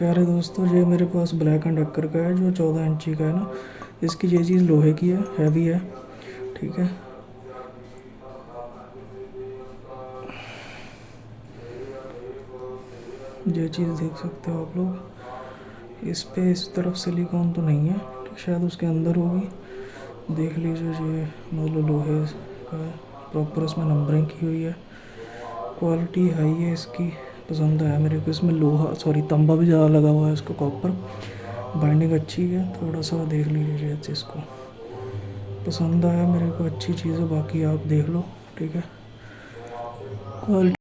प्यारे दोस्तों, ये मेरे पास ब्लैक एंड डेकर का है जो 14 इंची का है ना। इसकी ये चीज़ लोहे की है, हैवी है, ठीक है। ये चीज़ देख सकते हो आप लोग। इस पे इस तरफ सिलिकॉन तो नहीं है, शायद उसके अंदर होगी। देख लीजिए, ये मतलब लोहे का है, प्रॉपर इसमें नंबरिंग की हुई है, क्वालिटी हाई है इसकी। पसंद आया मेरे को। इसमें लोहा सॉरी तांबा भी ज़्यादा लगा हुआ है, इसको कॉपर बाइंडिंग अच्छी है। थोड़ा सा देख लीजिए इसको, पसंद आया मेरे को, अच्छी चीज़ है। बाकी आप देख लो, ठीक है। क्वालिटी